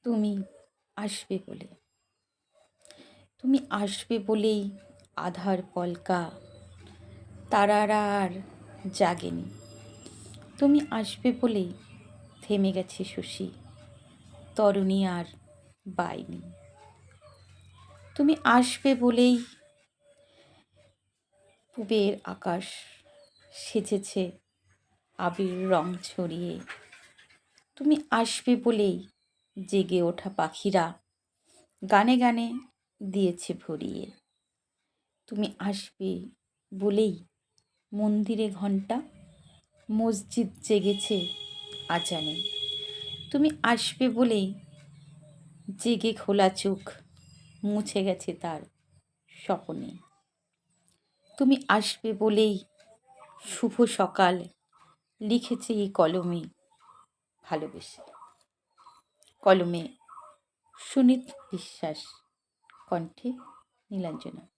তুমি আসবে বলে, তুমি আসবে বলেই আধার পলকা তারারা আর জাগেনি। তুমি আসবে বলেই থেমে গেছে শশী, তরুণী আর বাইনি। তুমি আসবে বলেই পুবের আকাশ সেজেছে আবির রং ছড়িয়ে। তুমি আসবে বলেই জেগে ওঠা পাখিরা গানে গানে দিয়েছে ভরিয়ে। তুমি আসবে বলেই মন্দিরে ঘণ্টা মসজিদ জেগেছে আজানে। তুমি আসবে বলেই জেগে খোলা চোখ মুছে গেছে তার স্বপনে। তুমি আসবে বলেই শুভ সকাল লিখেছে এই কলমে ভালোবেসে। কলমে সুনীত বিশ্বাস, কণ্ঠে নীলাঞ্জনা।